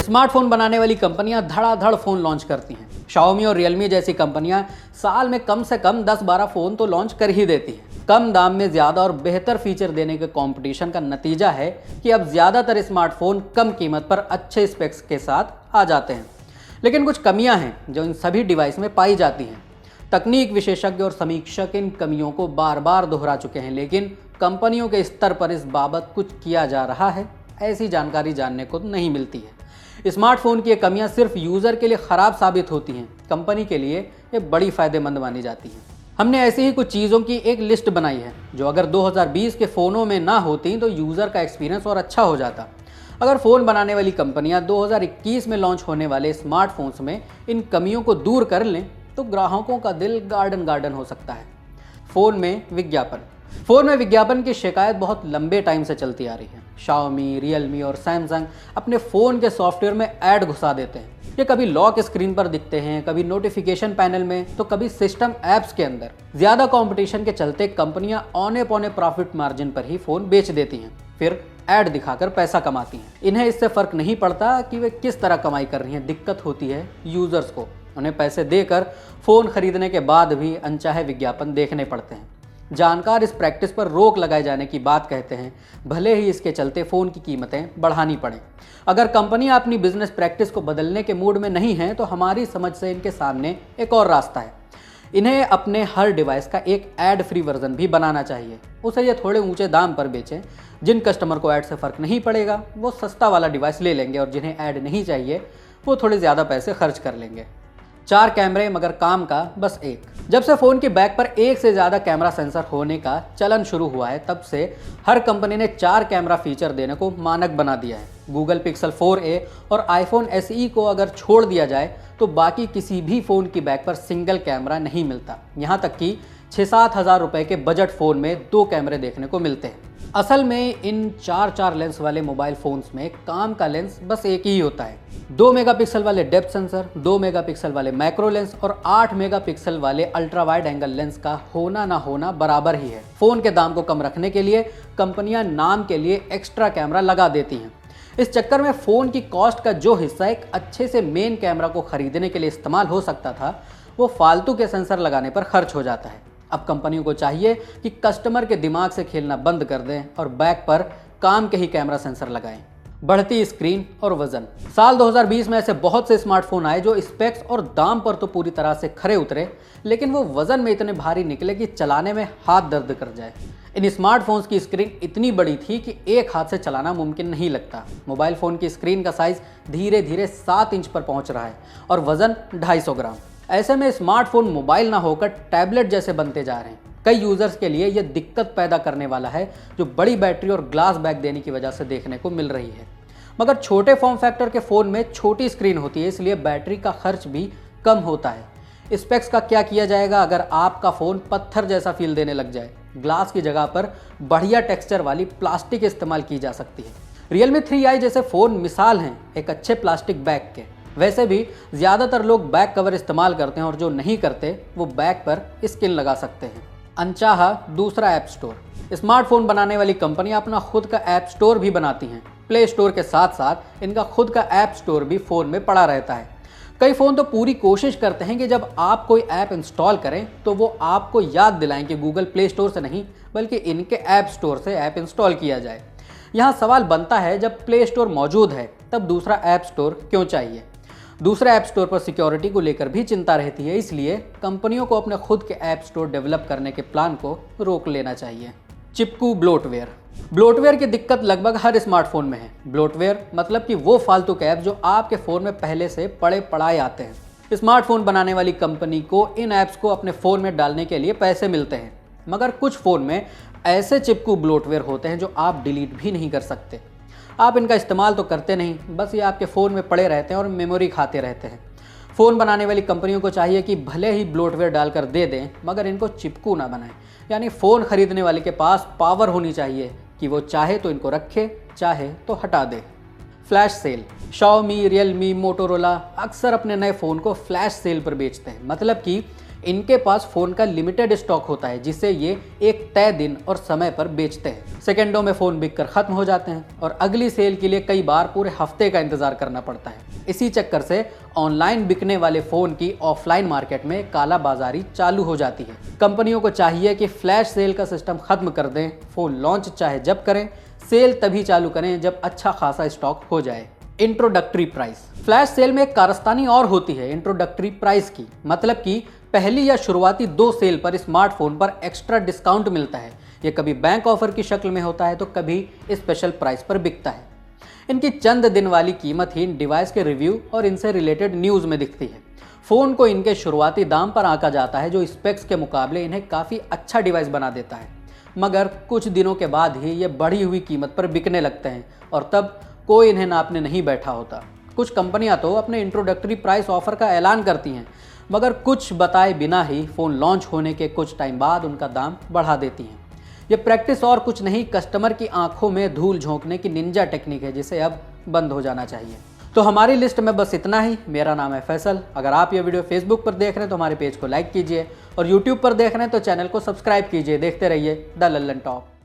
Smartphone बनाने वाली कंपनियां धड़ाधड़ फ़ोन लॉन्च करती हैं। Xiaomi और Realme जैसी कंपनियां साल में कम से कम 10-12 फ़ोन तो लॉन्च कर ही देती हैं। कम दाम में ज़्यादा और बेहतर फीचर देने के कंपटीशन का नतीजा है कि अब ज़्यादातर स्मार्टफोन कम कीमत पर अच्छे स्पेक्स के साथ आ जाते हैं। लेकिन कुछ कमियां हैं जो इन सभी डिवाइस में पाई जाती हैं। तकनीक विशेषज्ञ और समीक्षक इन कमियों को बार बार दोहरा चुके हैं, लेकिन कंपनियों के स्तर पर इस बाबत कुछ किया जा रहा है, ऐसी जानकारी जानने को नहीं मिलती है। स्मार्टफोन की ये कमियां सिर्फ यूज़र के लिए ख़राब साबित होती हैं, कंपनी के लिए ये बड़ी फ़ायदेमंद मानी जाती हैं। हमने ऐसी ही कुछ चीज़ों की एक लिस्ट बनाई है जो अगर 2020 के फ़ोनों में ना होती तो यूज़र का एक्सपीरियंस और अच्छा हो जाता। अगर फ़ोन बनाने वाली कंपनियां 2021 में लॉन्च होने वाले स्मार्टफोन्स में इन कमियों को दूर कर लें तो ग्राहकों का दिल गार्डन गार्डन हो सकता है। फ़ोन में विज्ञापन की शिकायत बहुत लंबे टाइम से चलती आ रही है। Xiaomi, Realme और Samsung अपने फ़ोन के सॉफ्टवेयर में ऐड घुसा देते हैं। ये कभी लॉक स्क्रीन पर दिखते हैं, कभी नोटिफिकेशन पैनल में, तो कभी सिस्टम ऐप्स के अंदर। ज़्यादा कंपटीशन के चलते कंपनियां औने पौने प्रॉफिट मार्जिन पर ही फ़ोन बेच देती हैं, फिर ऐड दिखाकर पैसा कमाती हैं। इन्हें इससे फ़र्क नहीं पड़ता कि वे किस तरह कमाई कर रही हैं, दिक्कत होती है यूज़र्स को। उन्हें पैसे देकर फ़ोन खरीदने के बाद भी अनचाहे विज्ञापन देखने पड़ते हैं। जानकार इस प्रैक्टिस पर रोक लगाए जाने की बात कहते हैं, भले ही इसके चलते फ़ोन की कीमतें बढ़ानी पड़ें। अगर कंपनियां अपनी बिजनेस प्रैक्टिस को बदलने के मूड में नहीं हैं तो हमारी समझ से इनके सामने एक और रास्ता है। इन्हें अपने हर डिवाइस का एक ऐड फ्री वर्जन भी बनाना चाहिए। उसे ये थोड़े ऊंचे दाम पर बेचें। जिन कस्टमर को ऐड से फ़र्क नहीं पड़ेगा वो सस्ता वाला डिवाइस ले लेंगे और जिन्हें ऐड नहीं चाहिए वो थोड़े ज़्यादा पैसे खर्च कर लेंगे। 4 कैमरे मगर काम का बस एक। जब से फ़ोन की बैक पर एक से ज़्यादा कैमरा सेंसर होने का चलन शुरू हुआ है तब से हर कंपनी ने 4 कैमरा फीचर देने को मानक बना दिया है। गूगल पिक्सल 4a और आईफोन SE को अगर छोड़ दिया जाए तो बाकी किसी भी फ़ोन की बैक पर सिंगल कैमरा नहीं मिलता। यहाँ तक कि 6-7 हज़ार रुपये के बजट फ़ोन में 2 कैमरे देखने को मिलते हैं। असल में इन 4 लेंस वाले मोबाइल फ़ोन्स में काम का लेंस बस एक ही होता है। 2 मेगापिक्सल वाले डेप्थ सेंसर, 2 मेगापिक्सल वाले मैक्रो लेंस और 8 मेगापिक्सल वाले अल्ट्रा वाइड एंगल लेंस का होना ना होना बराबर ही है। फ़ोन के दाम को कम रखने के लिए कंपनियां नाम के लिए एक्स्ट्रा कैमरा लगा देती हैं। इस चक्कर में फ़ोन की कॉस्ट का जो हिस्सा एक अच्छे से मेन कैमरा को खरीदने के लिए इस्तेमाल हो सकता था वो फालतू के सेंसर लगाने पर खर्च हो जाता है। अब कंपनियों को चाहिए कि कस्टमर के दिमाग से खेलना बंद कर दें और बैक पर काम के ही कैमरा सेंसर लगाएं। बढ़ती स्क्रीन और वजन। साल 2020 में ऐसे बहुत से स्मार्टफोन आए जो स्पेक्स और दाम पर तो पूरी तरह से खरे उतरे, लेकिन वो वजन में इतने भारी निकले कि चलाने में हाथ दर्द कर जाए। इन स्मार्टफोन्स की स्क्रीन इतनी बड़ी थी कि एक हाथ से चलाना मुमकिन नहीं लगता। मोबाइल फ़ोन की स्क्रीन का साइज़ धीरे धीरे 7 इंच पर पहुंच रहा है और वजन 250 ग्राम। ऐसे में स्मार्टफोन मोबाइल ना होकर टैबलेट जैसे बनते जा रहे हैं। कई यूज़र्स के लिए यह दिक्कत पैदा करने वाला है जो बड़ी बैटरी और ग्लास बैक देने की वजह से देखने को मिल रही है। मगर छोटे फॉर्म फैक्टर के फ़ोन में छोटी स्क्रीन होती है, इसलिए बैटरी का खर्च भी कम होता है। स्पेक्स का क्या किया जाएगा अगर आपका फ़ोन पत्थर जैसा फील देने लग जाए? ग्लास की जगह पर बढ़िया टेक्सचर वाली प्लास्टिक इस्तेमाल की जा सकती है। Realme 3i जैसे फ़ोन मिसाल हैं एक अच्छे प्लास्टिक बैग के। वैसे भी ज़्यादातर लोग बैक कवर इस्तेमाल करते हैं और जो नहीं करते वो बैक पर स्किन लगा सकते हैं। अनचाहा दूसरा ऐप स्टोर। स्मार्टफोन बनाने वाली कंपनियां अपना खुद का ऐप स्टोर भी बनाती हैं। प्ले स्टोर के साथ साथ इनका खुद का ऐप स्टोर भी फ़ोन में पड़ा रहता है। कई फ़ोन तो पूरी कोशिश करते हैं कि जब आप कोई ऐप इंस्टॉल करें तो वो आपको याद दिलाएं कि गूगल प्ले स्टोर से नहीं बल्कि इनके ऐप स्टोर से ऐप इंस्टॉल किया जाए। यहाँ सवाल बनता है, जब प्ले स्टोर मौजूद है तब दूसरा ऐप स्टोर क्यों चाहिए? दूसरे ऐप स्टोर पर सिक्योरिटी को लेकर भी चिंता रहती है, इसलिए कंपनियों को अपने खुद के ऐप स्टोर डेवलप करने के प्लान को रोक लेना चाहिए। चिपकू ब्लोटवेयर की दिक्कत लगभग हर स्मार्टफोन में है। ब्लोटवेयर मतलब कि वो फालतू के ऐप जो आपके फ़ोन में पहले से पड़े पड़ाए आते हैं। स्मार्टफोन बनाने वाली कंपनी को इन ऐप्स को अपने फ़ोन में डालने के लिए पैसे मिलते हैं, मगर कुछ फ़ोन में ऐसे चिपकू ब्लोटवेयर होते हैं जो आप डिलीट भी नहीं कर सकते। आप इनका इस्तेमाल तो करते नहीं, बस ये आपके फ़ोन में पड़े रहते हैं और मेमोरी खाते रहते हैं। फ़ोन बनाने वाली कंपनियों को चाहिए कि भले ही ब्लोटवेयर डालकर दे दें मगर इनको चिपकू ना बनाएं। यानी फ़ोन खरीदने वाले के पास पावर होनी चाहिए कि वो चाहे तो इनको रखे, चाहे तो हटा दे। Flash sale. Xiaomi, Realme, Motorola अक्सर अपने नए फ़ोन को फ्लैश सेल पर बेचते हैं। मतलब कि इनके पास फ़ोन का लिमिटेड स्टॉक होता है जिसे ये एक तय दिन और समय पर बेचते हैं। सेकेंडों में फ़ोन बिककर ख़त्म हो जाते हैं और अगली सेल के लिए कई बार पूरे हफ्ते का इंतज़ार करना पड़ता है। इसी चक्कर से ऑनलाइन बिकने वाले फ़ोन की ऑफलाइन मार्केट में कालाबाजारी चालू हो जाती है। कंपनियों को चाहिए कि फ्लैश सेल का सिस्टम ख़त्म कर दें। फ़ोन लॉन्च चाहे जब करें, सेल तभी चालू करें जब अच्छा खासा स्टॉक हो जाए। Introductory price. फ्लैश सेल में एक कारस्तानी और होती है इंट्रोडक्टरी प्राइस की, मतलब कि पहली या शुरुआती 2 सेल पर स्मार्टफोन पर एक्स्ट्रा डिस्काउंट मिलता है। ये कभी बैंक ऑफर की शक्ल में होता है तो कभी स्पेशल प्राइस पर बिकता है। इनकी चंद दिन वाली कीमत ही इन डिवाइस के रिव्यू और इनसे रिलेटेड न्यूज़ में दिखती है। फ़ोन को इनके शुरुआती दाम पर आंका जाता है जो स्पेक्स के मुकाबले इन्हें काफ़ी अच्छा डिवाइस बना देता है, मगर कुछ दिनों के बाद ही ये बढ़ी हुई कीमत पर बिकने लगते हैं और तब कोई इन्हें नापने नहीं बैठा होता। कुछ कंपनियां तो अपने इंट्रोडक्टरी प्राइस ऑफर का ऐलान करती हैं, मगर कुछ बताए बिना ही फ़ोन लॉन्च होने के कुछ टाइम बाद उनका दाम बढ़ा देती हैं। ये प्रैक्टिस और कुछ नहीं, कस्टमर की आंखों में धूल झोंकने की निंजा टेक्निक है जिसे अब बंद हो जाना चाहिए। तो हमारी लिस्ट में बस इतना ही। मेरा नाम है फैसल। अगर आप ये वीडियो फेसबुक पर देख रहे हैं तो हमारे पेज को लाइक कीजिए और यूट्यूब पर देख रहे हैं तो चैनल को सब्सक्राइब कीजिए। देखते रहिए द लल्लन टॉप।